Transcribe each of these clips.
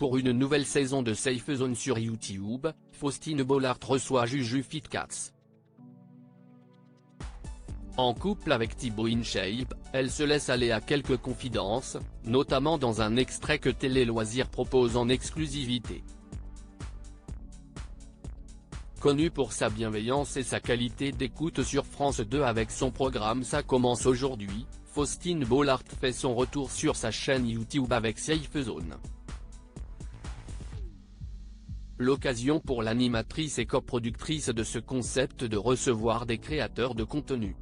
Pour une nouvelle saison de Safe Zone sur YouTube, Faustine Bollaert reçoit JuJuFitCats. En couple avec Thibaut InShape, elle se laisse aller à quelques confidences, notamment dans un extrait que Télé Loisirs propose en exclusivité. Connue pour sa bienveillance et sa qualité d'écoute sur France 2 avec son programme Ça commence aujourd'hui, Faustine Bollaert fait son retour sur sa chaîne YouTube avec Safe Zone. L'occasion pour l'animatrice et coproductrice de ce concept de recevoir des créateurs de contenu.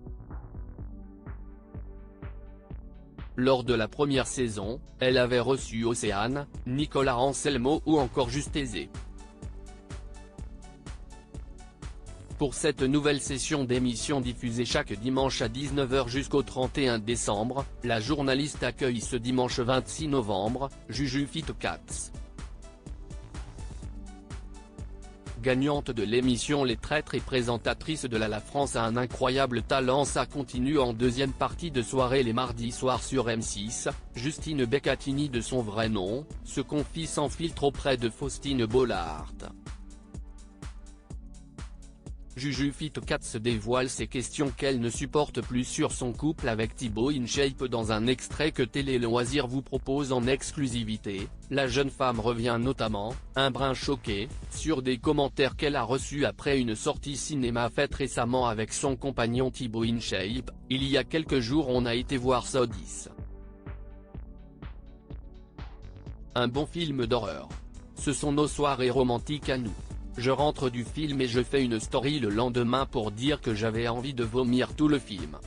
Lors de la première saison, elle avait reçu Océane, Nicolas Anselmo ou encore Juste Aizé. Pour cette nouvelle session d'émission diffusée chaque dimanche à 19 h jusqu'au 31 décembre, la journaliste accueille ce dimanche 26 novembre, JuJuFitCats. Gagnante de l'émission Les Traîtres et présentatrice de La France a un incroyable talent. Ça continue en deuxième partie de soirée les mardis soirs sur M6, Justine Beccatini de son vrai nom, se confie sans filtre auprès de Faustine Bollaert. JuJuFitCats dévoile ses questions qu'elle ne supporte plus sur son couple avec Thibaut InShape dans un extrait que Télé Loisirs vous propose en exclusivité. La jeune femme revient notamment, un brin choquée, sur des commentaires qu'elle a reçus après une sortie cinéma faite récemment avec son compagnon Thibaut InShape. Il y a quelques jours on a été voir ça au 10. Un bon film d'horreur. Ce sont nos soirées romantiques à nous. Je rentre du film et je fais une story le lendemain pour dire que j'avais envie de vomir tout le film.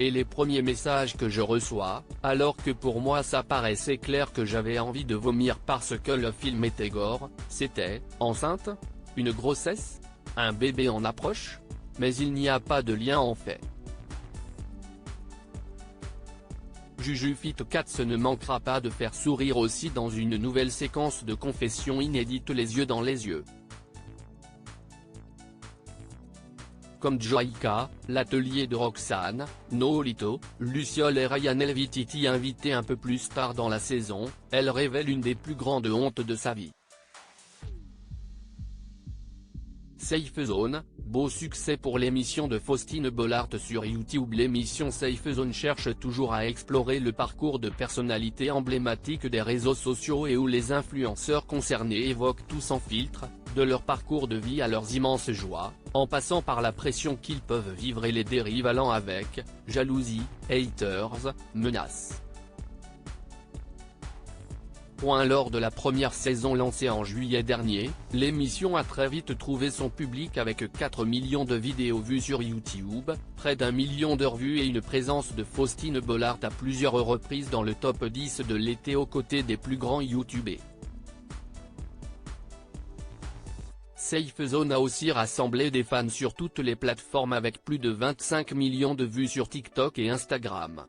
Et les premiers messages que je reçois, alors que pour moi ça paraissait clair que j'avais envie de vomir parce que le film était gore, c'était « enceinte ? Une grossesse ? Un bébé en approche ? Mais il n'y a pas de lien en fait. » JuJuFitCats ne manquera pas de faire sourire aussi dans une nouvelle séquence de confessions inédite les yeux dans les yeux. Comme Joyka, l'atelier de Roxane, Nolito, Luciole et Ryan Elvititi invités un peu plus tard dans la saison, elle révèle une des plus grandes hontes de sa vie. Safe Zone, beau succès pour l'émission de Faustine Bollaert sur YouTube. L'émission Safe Zone cherche toujours à explorer le parcours de personnalités emblématiques des réseaux sociaux et où les influenceurs concernés évoquent tout sans filtre, de leur parcours de vie à leurs immenses joies, en passant par la pression qu'ils peuvent vivre et les dérives allant avec, jalousie, haters, menaces. Lors de la première saison lancée en juillet dernier, l'émission a très vite trouvé son public avec 4 millions de vidéos vues sur YouTube, près d'1 million d'heures vues et une présence de Faustine Bollaert à plusieurs reprises dans le top 10 de l'été aux côtés des plus grands YouTubers. Safe Zone a aussi rassemblé des fans sur toutes les plateformes avec plus de 25 millions de vues sur TikTok et Instagram.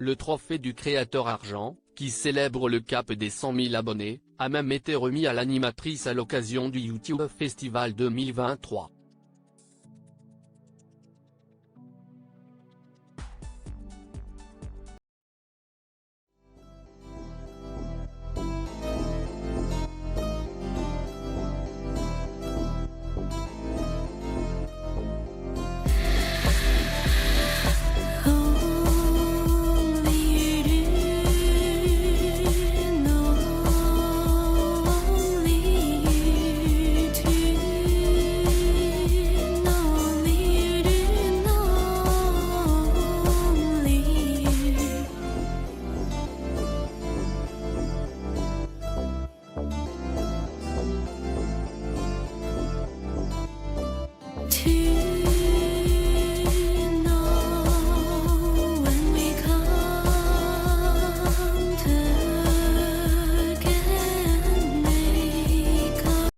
Le trophée du créateur argent, qui célèbre le cap des 100 000 abonnés, a même été remis à l'animatrice à l'occasion du YouTube Festival 2023.